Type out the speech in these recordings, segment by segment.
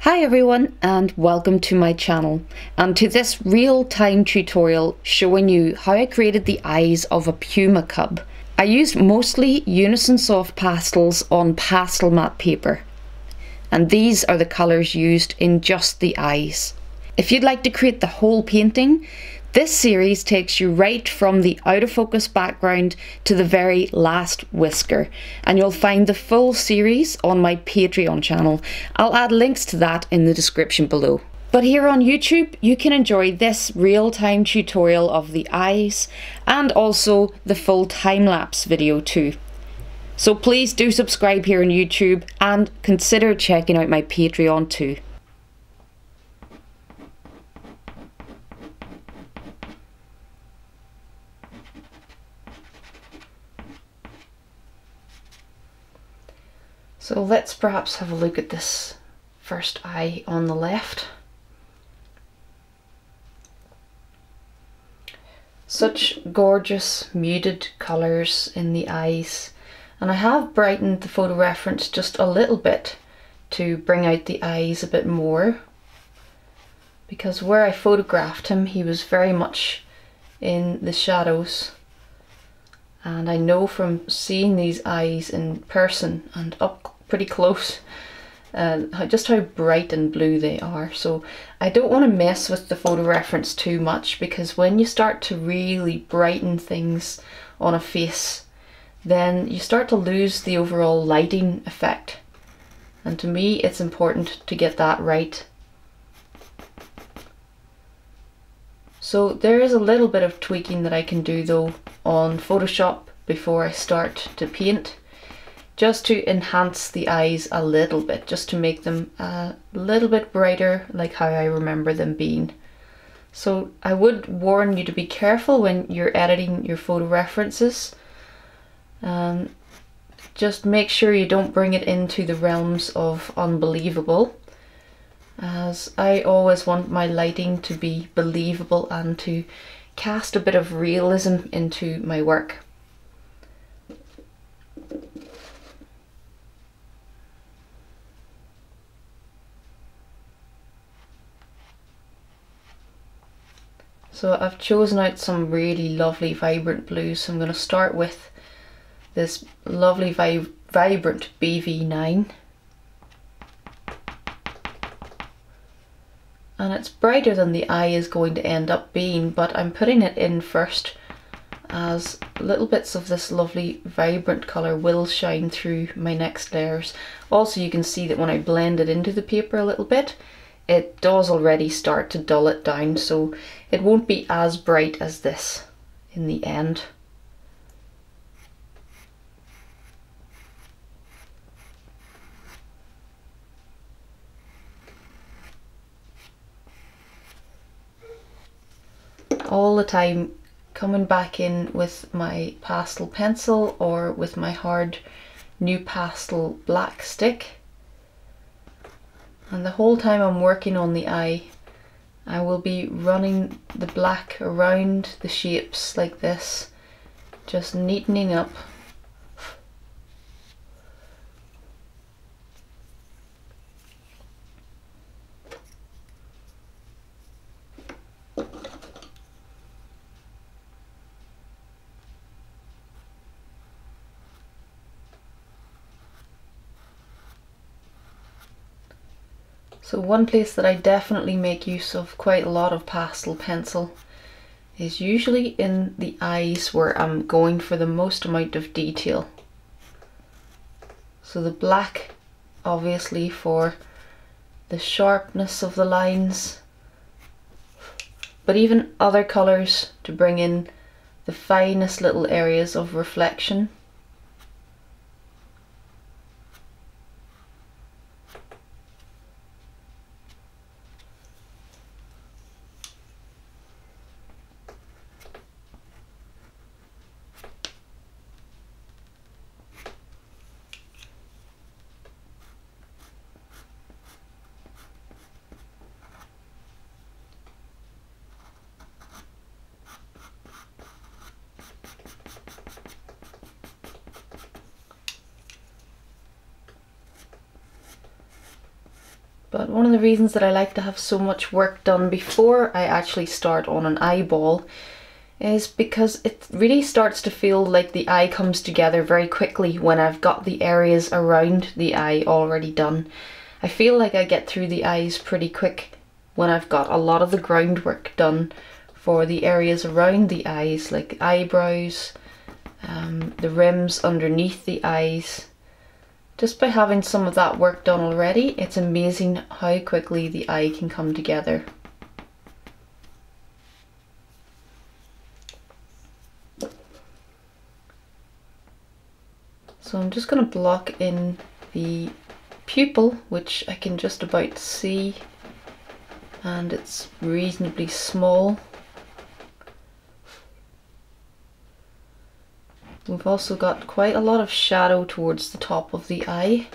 Hi everyone and welcome to my channel and to this real-time tutorial showing you how I created the eyes of a Puma cub. I used mostly Unison Soft pastels on pastel matte paper, and these are the colours used in just the eyes. If you'd like to create the whole painting, this series takes you right from the out of focus background to the very last whisker, and you'll find the full series on my Patreon channel. I'll add links to that in the description below. But here on YouTube, you can enjoy this real-time tutorial of the eyes and also the full time-lapse video too. So please do subscribe here on YouTube and consider checking out my Patreon too. So let's perhaps have a look at this first eye on the left. Such gorgeous muted colours in the eyes, and I have brightened the photo reference just a little bit to bring out the eyes a bit more, because where I photographed him he was very much in the shadows, and I know from seeing these eyes in person and up pretty close just how bright and blue they are. So I don't want to mess with the photo reference too much, because when you start to really brighten things on a face, then you start to lose the overall lighting effect, and to me it's important to get that right. So there is a little bit of tweaking that I can do though on Photoshop before I start to paint, just to enhance the eyes a little bit, just to make them a little bit brighter like how I remember them being. So I would warn you to be careful when you're editing your photo references. Just make sure you don't bring it into the realms of unbelievable, as I always want my lighting to be believable and to cast a bit of realism into my work. So I've chosen out some really lovely vibrant blues, so I'm going to start with this lovely vibrant BV9. And it's brighter than the eye is going to end up being, but I'm putting it in first as little bits of this lovely vibrant colour will shine through my next layers. Also, you can see that when I blend it into the paper a little bit, it does already start to dull it down, so it won't be as bright as this in the end. All the time coming back in with my pastel pencil or with my hard new pastel black stick, and the whole time I'm working on the eye I will be running the black around the shapes like this, just neatening up. So one place that I definitely make use of quite a lot of pastel pencil is usually in the eyes, where I'm going for the most amount of detail. So the black obviously for the sharpness of the lines, but even other colours to bring in the finest little areas of reflection. But one of the reasons that I like to have so much work done before I actually start on an eyeball is because it really starts to feel like the eye comes together very quickly when I've got the areas around the eye already done. I feel like I get through the eyes pretty quick when I've got a lot of the groundwork done for the areas around the eyes, like eyebrows, the rims underneath the eyes. Just by having some of that work done already, it's amazing how quickly the eye can come together. So I'm just going to block in the pupil, which I can just about see, and it's reasonably small. We've also got quite a lot of shadow towards the top of the eye.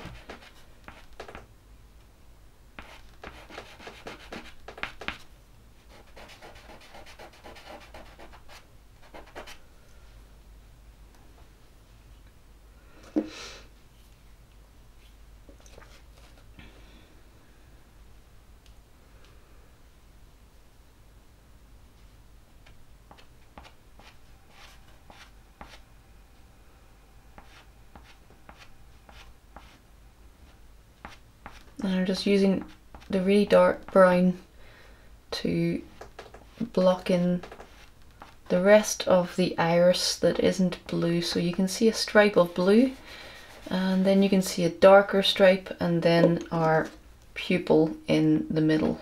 And I'm just using the really dark brown to block in the rest of the iris that isn't blue. So you can see a stripe of blue, and then you can see a darker stripe, and then our pupil in the middle.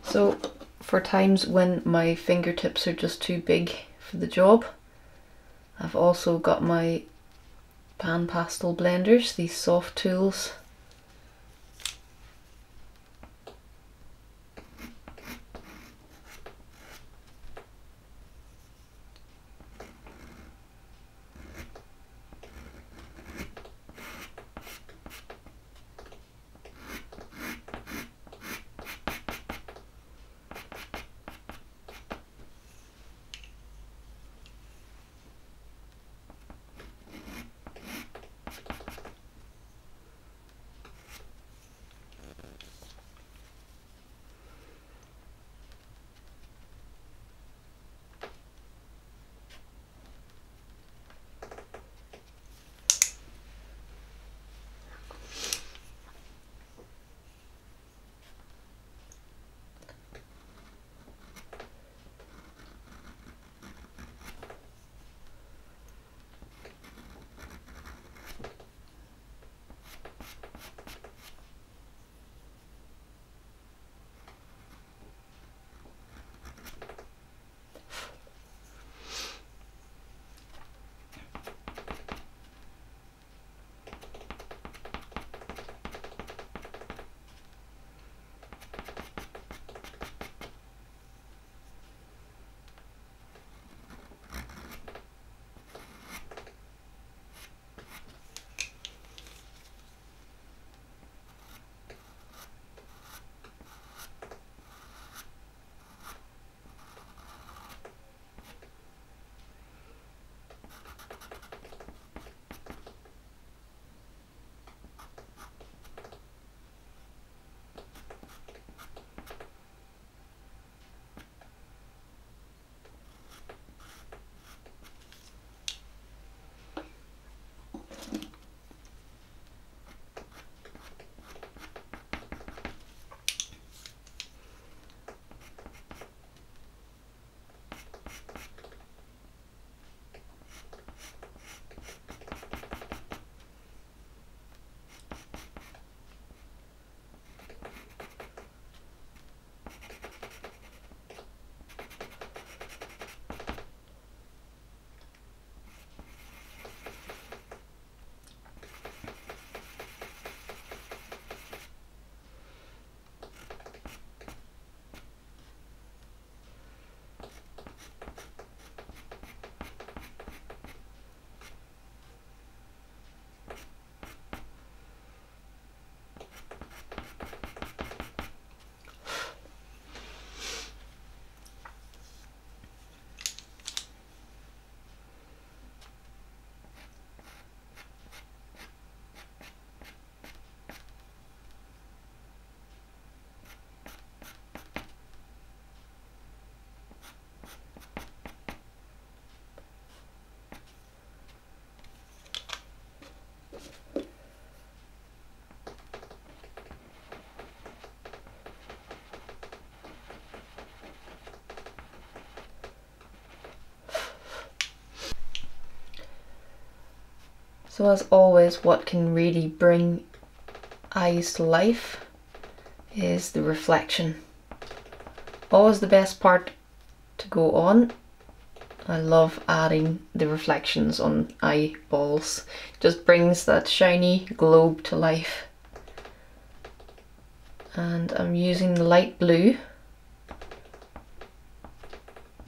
So for times when my fingertips are just too big for the job, I've also got my pan pastel blenders, these soft tools. So as always, what can really bring eyes to life is the reflection. Always the best part to go on. I love adding the reflections on eyeballs. Just brings that shiny globe to life. And I'm using the light blue.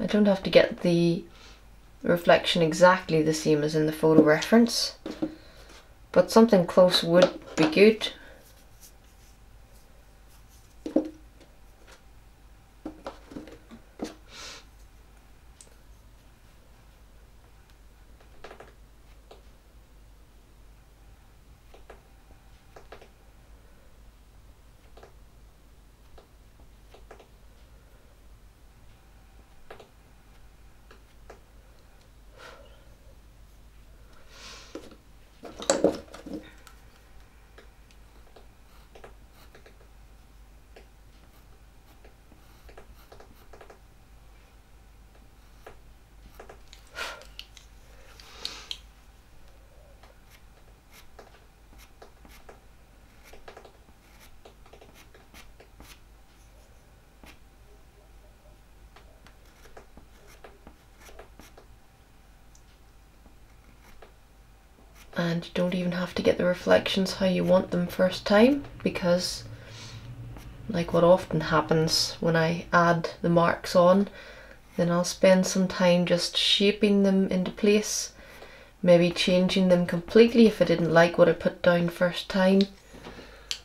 I don't have to get the reflection exactly the same as in the photo reference, but something close would be good. And you don't even have to get the reflections how you want them first time, because like what often happens when I add the marks on, then I'll spend some time just shaping them into place, maybe changing them completely if I didn't like what I put down first time.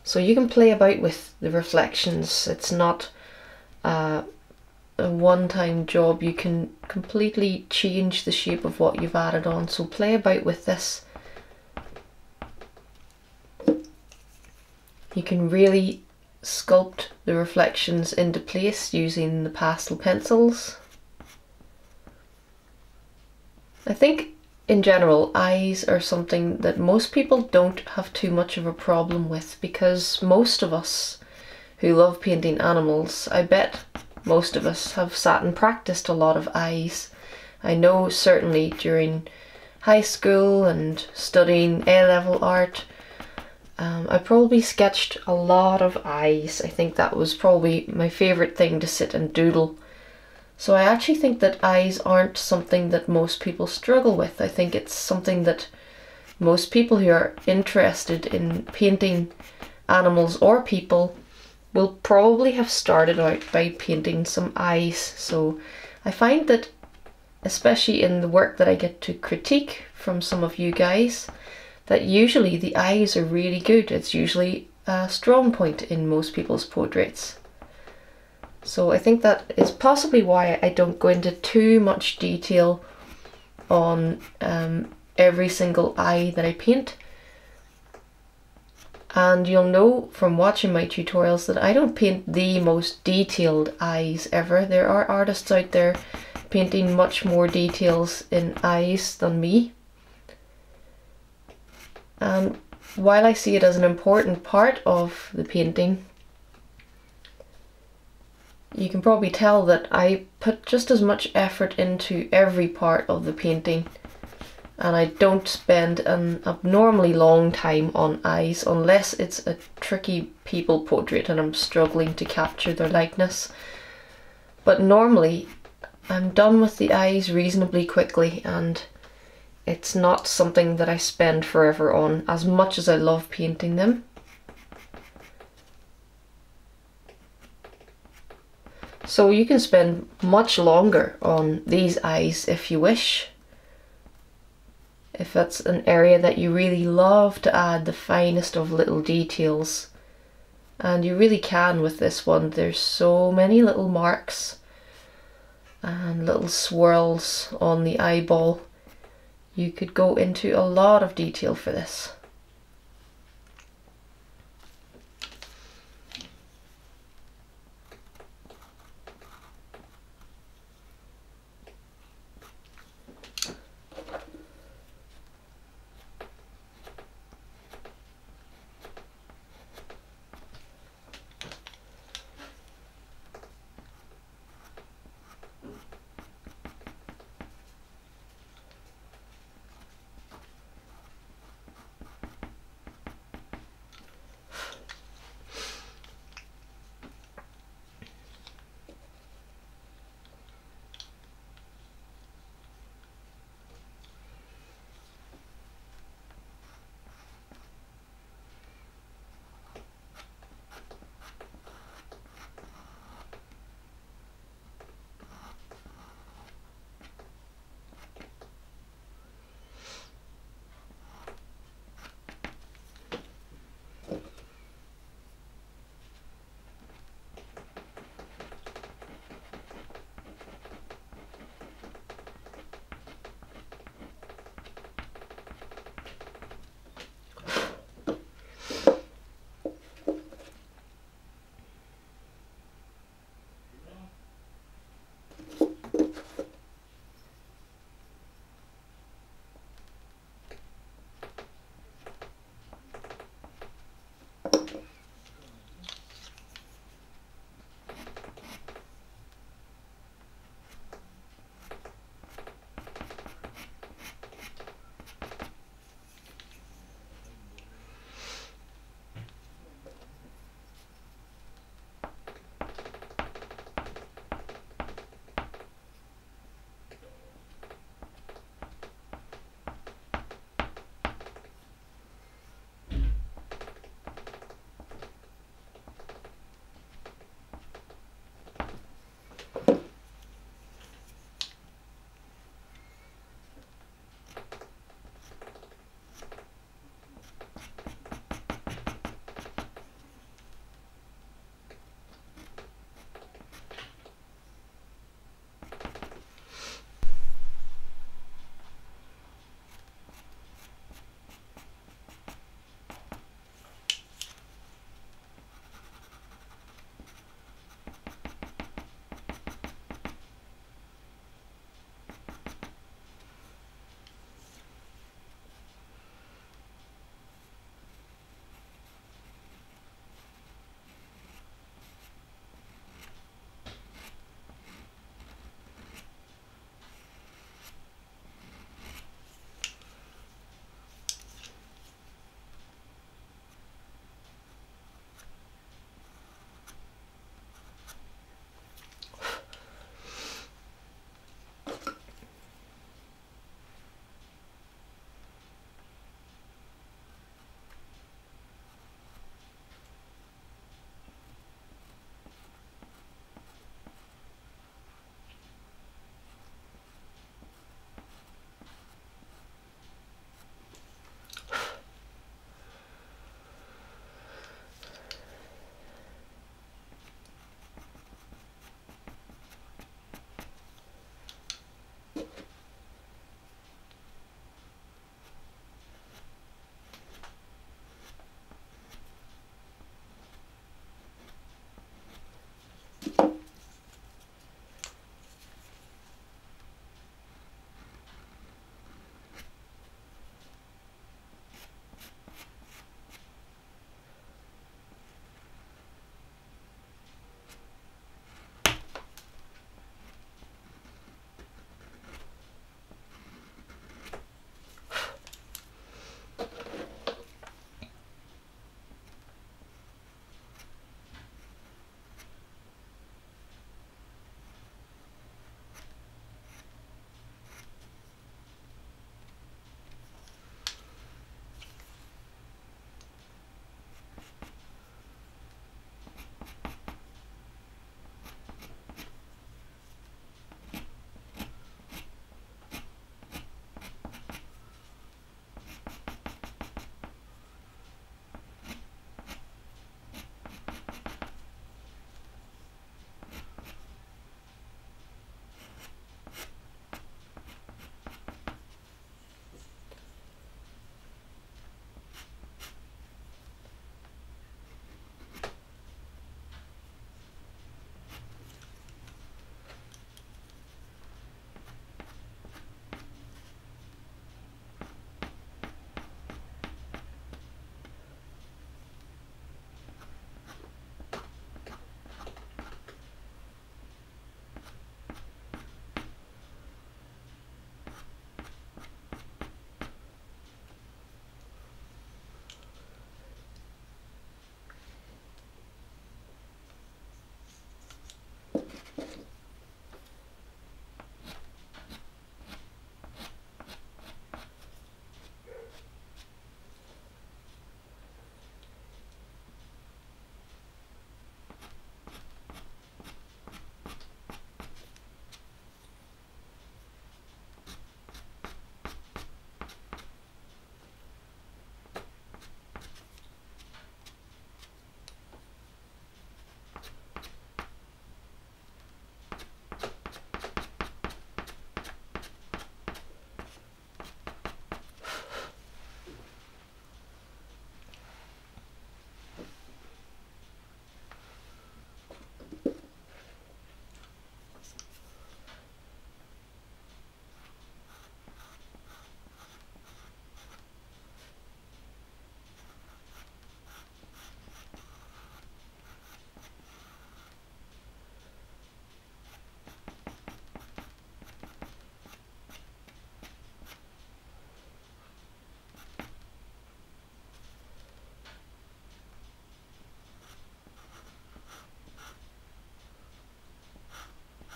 So you can play about with the reflections. It's not a one-time job. You can completely change the shape of what you've added on, so play about with this. You can really sculpt the reflections into place using the pastel pencils. I think in general eyes are something that most people don't have too much of a problem with, because most of us who love painting animals, I bet most of us have sat and practiced a lot of eyes. I know certainly during high school and studying A-level art, I probably sketched a lot of eyes. I think that was probably my favourite thing, to sit and doodle. So I actually think that eyes aren't something that most people struggle with. I think it's something that most people who are interested in painting animals or people will probably have started out by painting some eyes. So I find that, especially in the work that I get to critique from some of you guys, that usually the eyes are really good. It's usually a strong point in most people's portraits. So I think that is possibly why I don't go into too much detail on every single eye that I paint. And you'll know from watching my tutorials that I don't paint the most detailed eyes ever. There are artists out there painting much more details in eyes than me. And while I see it as an important part of the painting, you can probably tell that I put just as much effort into every part of the painting, and I don't spend an abnormally long time on eyes unless it's a tricky people portrait and I'm struggling to capture their likeness. But normally I'm done with the eyes reasonably quickly, and it's not something that I spend forever on, as much as I love painting them. So you can spend much longer on these eyes if you wish. If that's an area that you really love to add the finest of little details. And you really can with this one. There's so many little marks and little swirls on the eyeball. You could go into a lot of detail for this.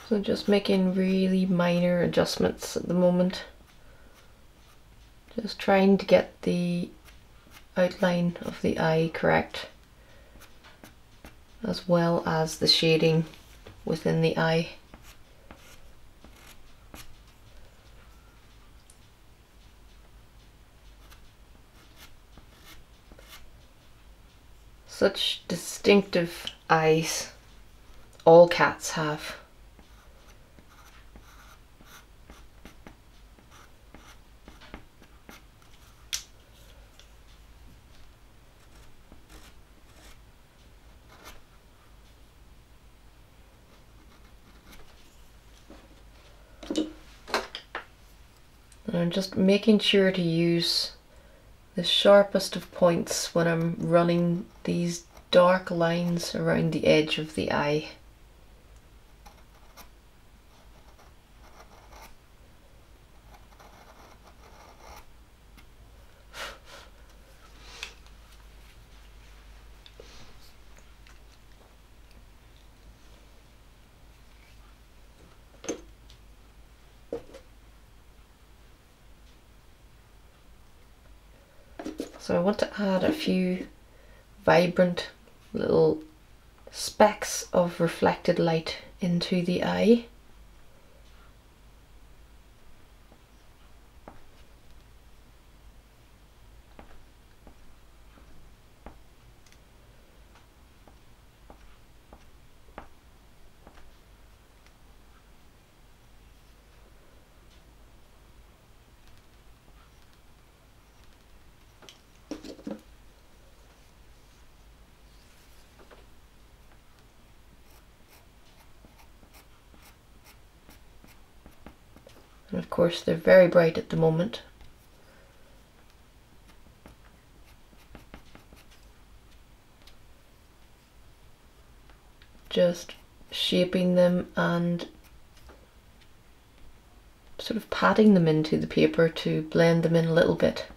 So just making really minor adjustments at the moment. Just trying to get the outline of the eye correct, as well as the shading within the eye. Such distinctive eyes, all cats have. And I'm just making sure to use the sharpest of points when I'm running these dark lines around the edge of the eye. So I want to add a few vibrant little specks of reflected light into the eye. And of course they're very bright at the moment. Just shaping them and sort of patting them into the paper to blend them in a little bit.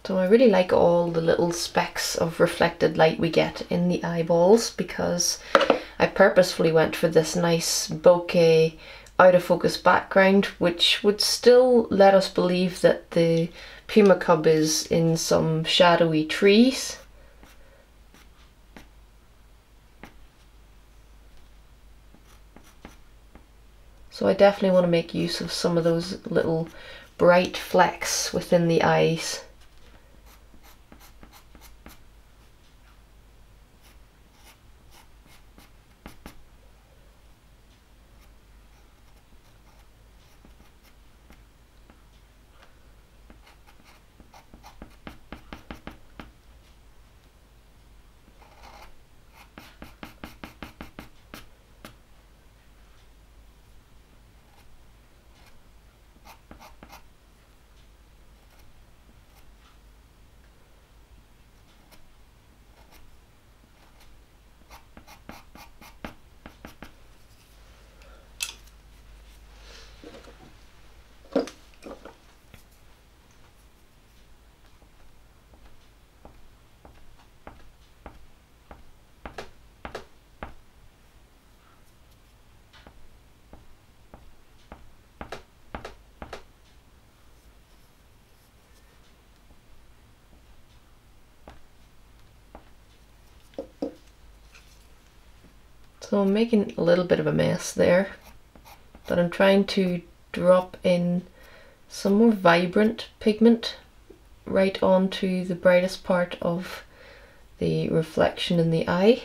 So I really like all the little specks of reflected light we get in the eyeballs, because I purposefully went for this nice bokeh out of focus background, which would still let us believe that the Puma cub is in some shadowy trees. So I definitely want to make use of some of those little bright flecks within the eyes. So I'm making a little bit of a mess there, but I'm trying to drop in some more vibrant pigment right onto the brightest part of the reflection in the eye.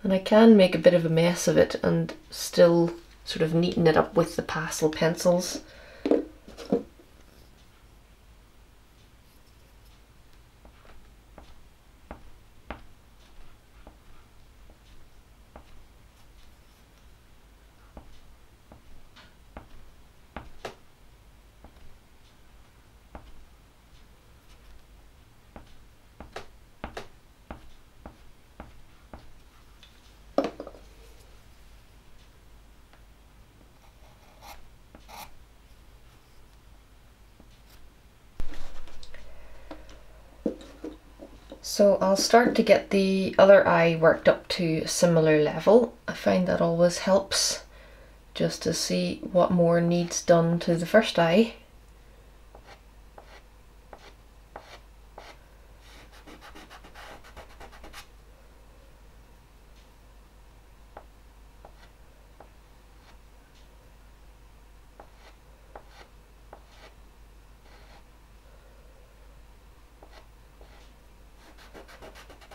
And I can make a bit of a mess of it and still sort of neaten it up with the pastel pencils. So I'll start to get the other eye worked up to a similar level. I find that always helps, just to see what more needs done to the first eye.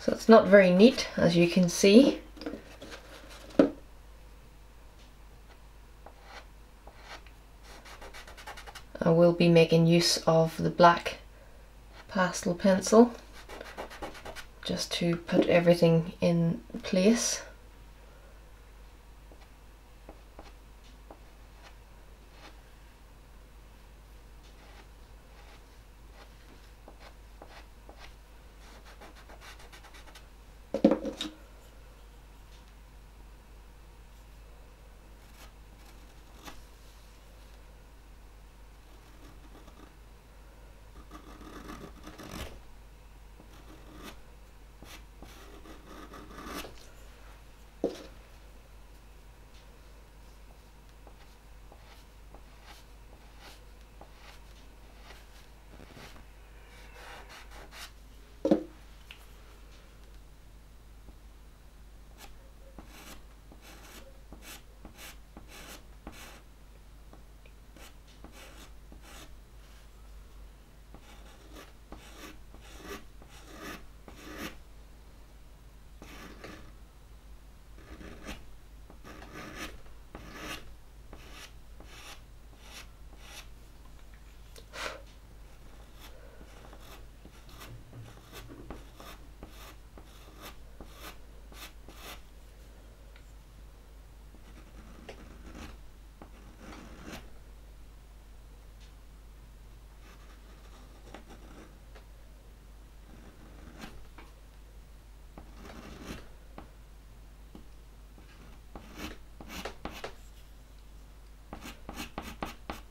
So it's not very neat, as you can see. I will be making use of the black pastel pencil just to put everything in place.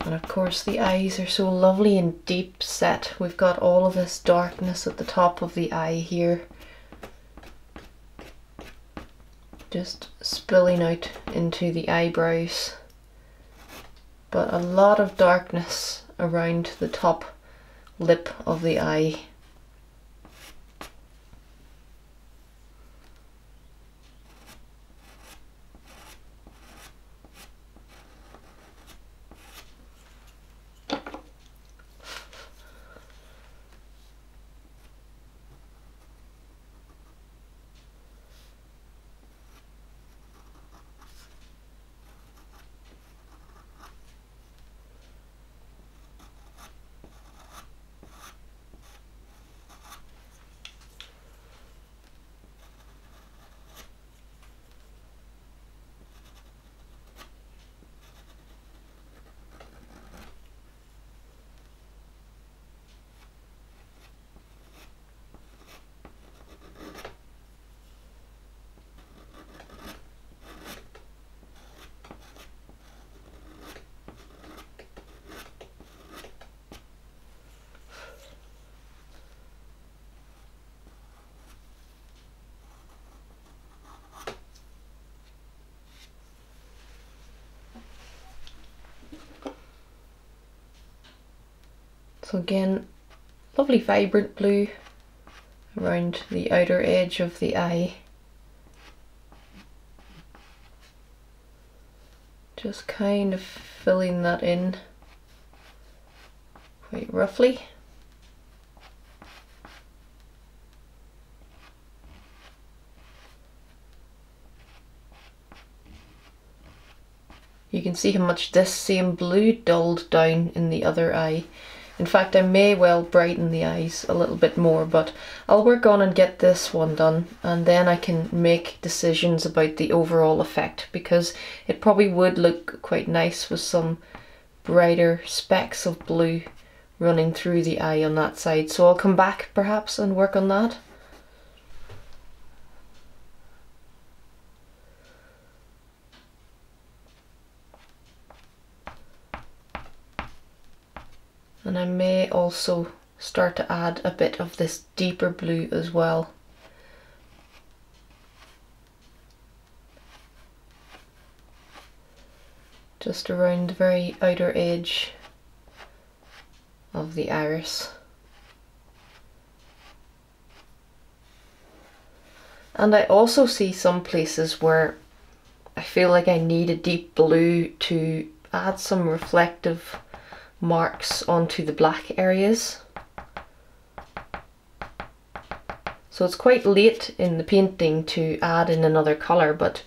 And of course the eyes are so lovely and deep set. We've got all of this darkness at the top of the eye here, just spilling out into the eyebrows, but a lot of darkness around the top lip of the eye. So again, lovely vibrant blue around the outer edge of the eye. Just kind of filling that in quite roughly. You can see how much this same blue dulled down in the other eye. In fact, I may well brighten the eyes a little bit more, but I'll work on and get this one done, and then I can make decisions about the overall effect, because it probably would look quite nice with some brighter specks of blue running through the eye on that side. So I'll come back perhaps and work on that. And I may also start to add a bit of this deeper blue as well. Just around the very outer edge of the iris. And I also see some places where I feel like I need a deep blue to add some reflective marks onto the black areas. So it's quite late in the painting to add in another colour, but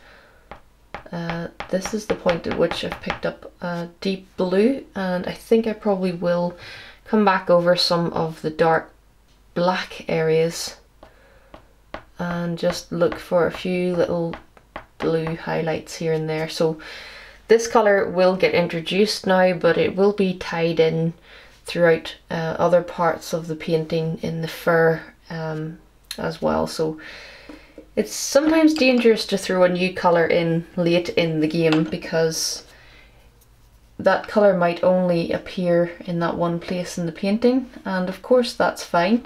this is the point at which I've picked up a deep blue, and I think I probably will come back over some of the dark black areas and just look for a few little blue highlights here and there. So this colour will get introduced now, but it will be tied in throughout other parts of the painting in the fur as well. So it's sometimes dangerous to throw a new colour in late in the game, because that colour might only appear in that one place in the painting, and of course that's fine.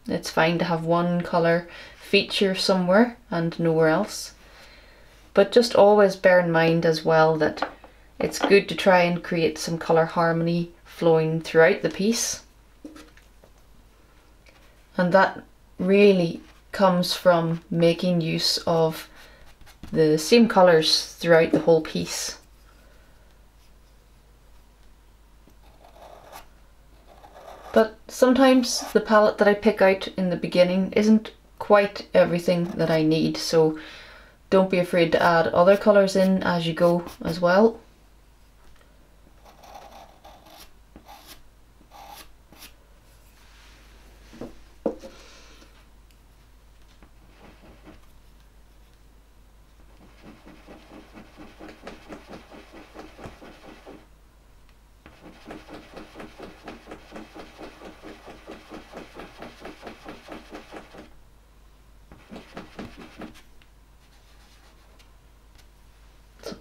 It's fine to have one colour feature somewhere and nowhere else. But just always bear in mind as well that it's good to try and create some colour harmony flowing throughout the piece. And that really comes from making use of the same colours throughout the whole piece. But sometimes the palette that I pick out in the beginning isn't quite everything that I need, so don't be afraid to add other colours in as you go as well.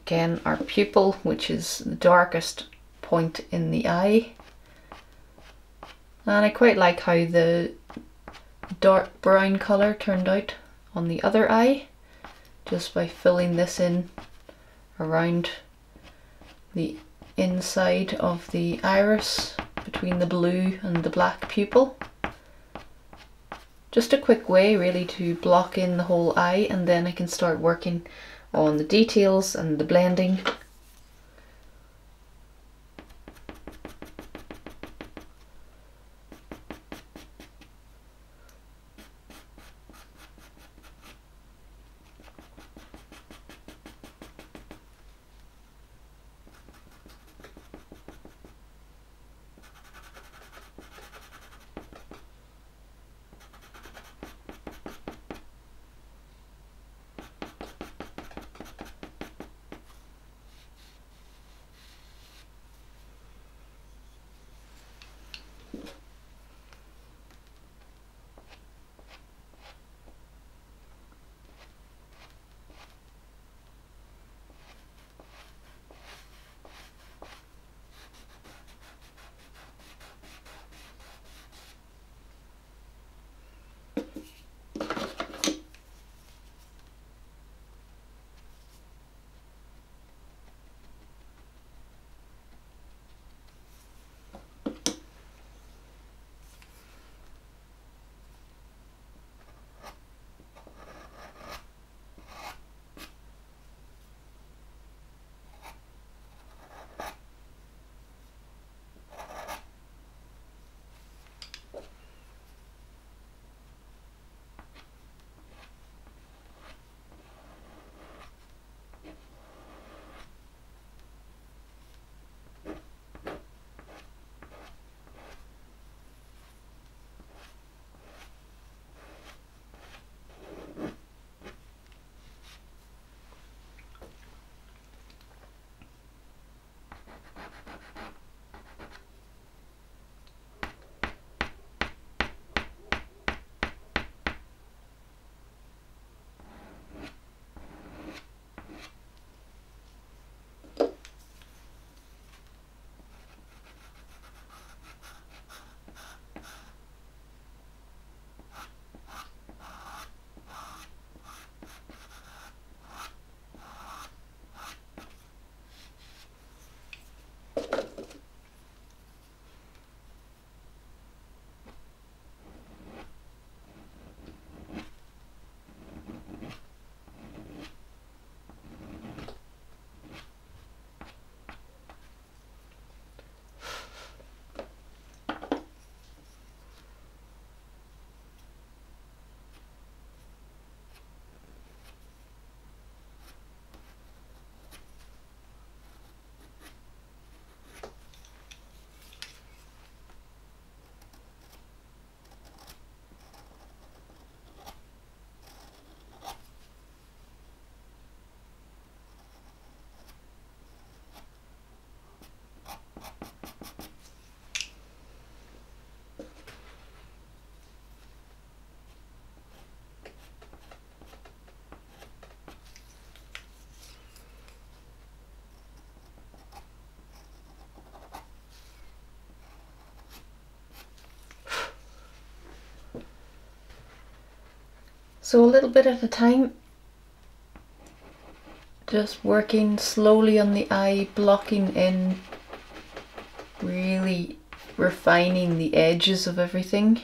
Again, our pupil, which is the darkest point in the eye. And I quite like how the dark brown colour turned out on the other eye, just by filling this in around the inside of the iris between the blue and the black pupil. Just a quick way really to block in the whole eye, and then I can start working on the details and the blending. So a little bit at a time, just working slowly on the eye, blocking in, really refining the edges of everything.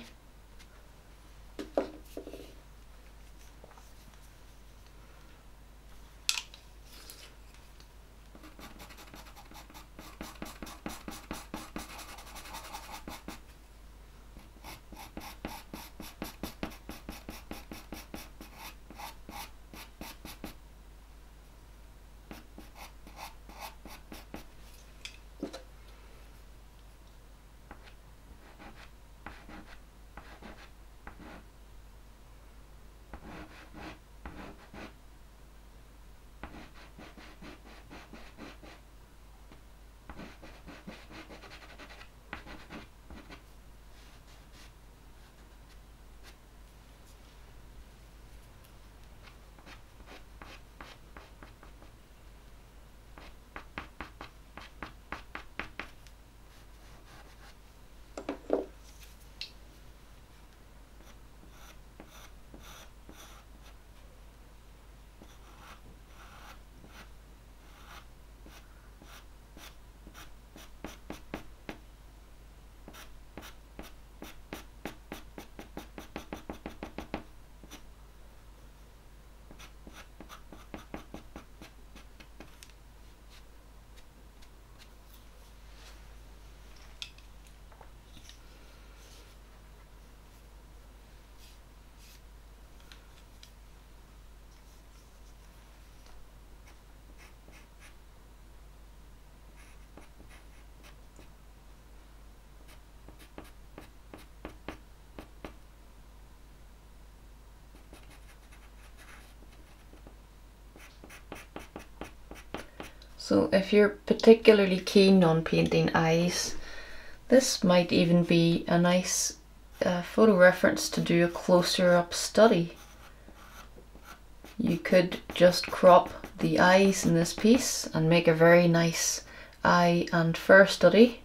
So if you're particularly keen on painting eyes, this might even be a nice photo reference to do a closer up study. You could just crop the eyes in this piece and make a very nice eye and fur study.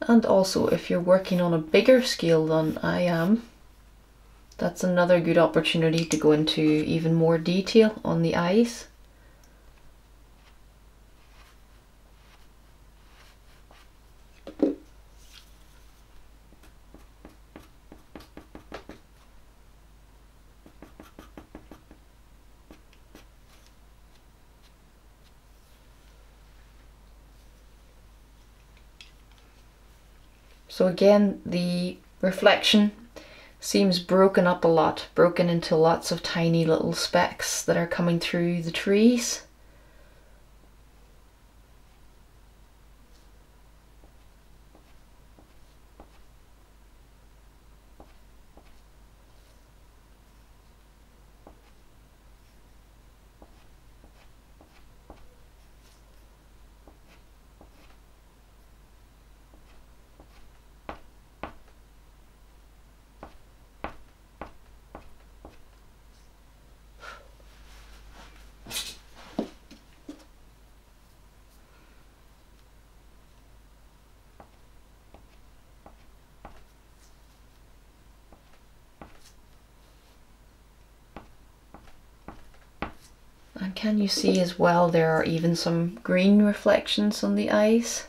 And also, if you're working on a bigger scale than I am, that's another good opportunity to go into even more detail on the eyes. So again, the reflection seems broken up a lot, broken into lots of tiny little specks that are coming through the trees. And can you see as well, there are even some green reflections on the eyes?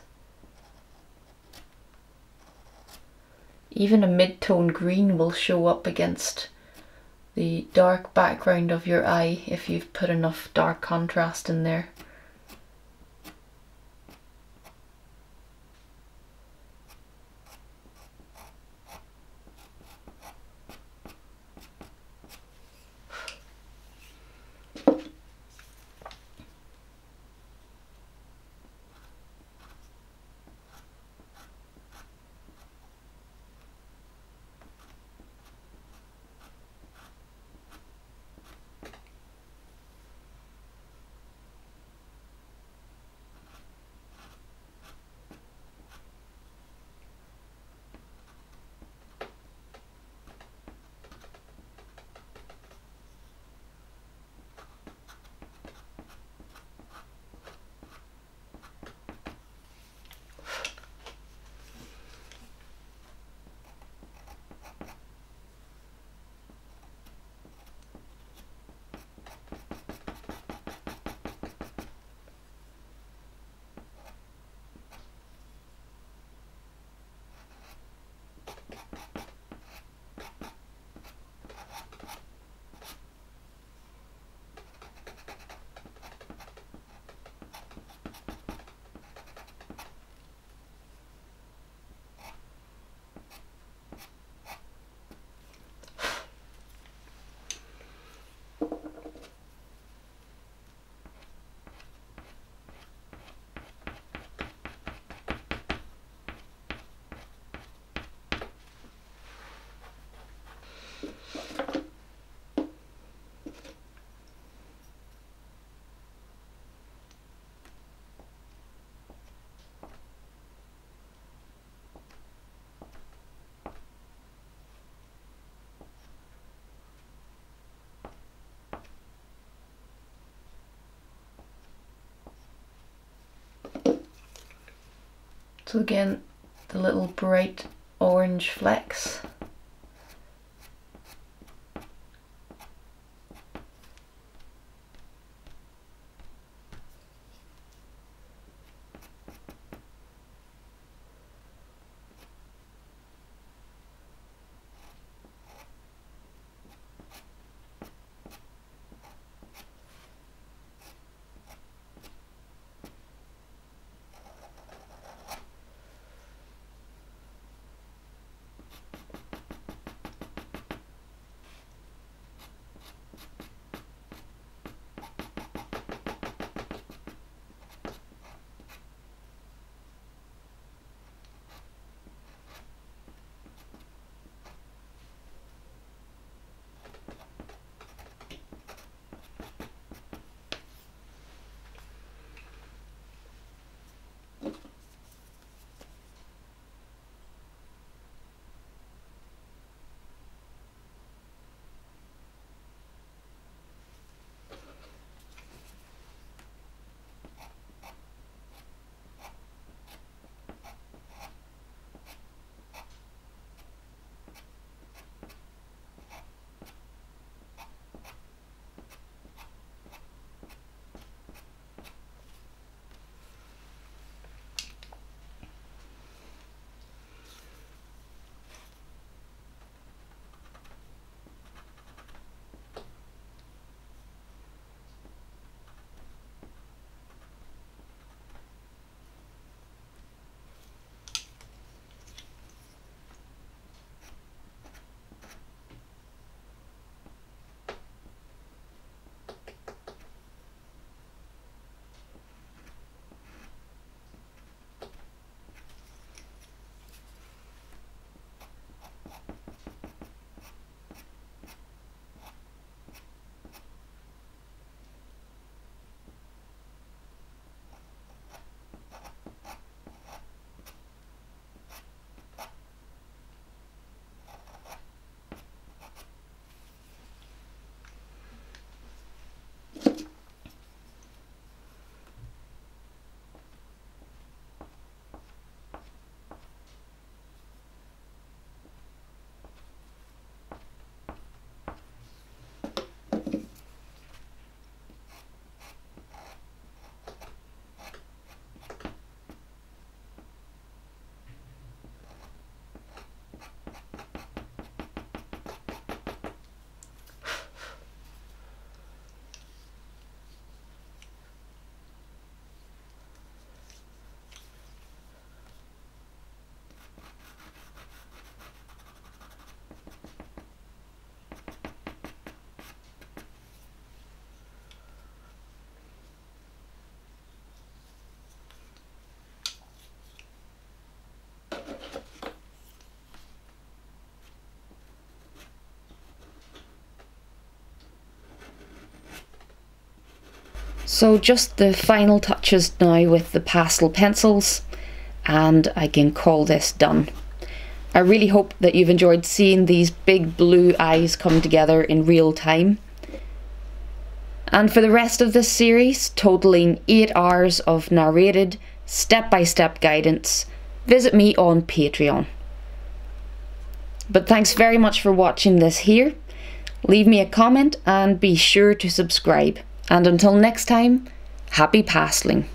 Even a mid-tone green will show up against the dark background of your eye if you've put enough dark contrast in there. So again, the little bright orange flecks. So just the final touches now with the pastel pencils, and I can call this done. I really hope that you've enjoyed seeing these big blue eyes come together in real time. And for the rest of this series, totaling 8 hours of narrated, step-by-step guidance, visit me on Patreon. But thanks very much for watching this here. Leave me a comment and be sure to subscribe. And until next time, happy pasteling.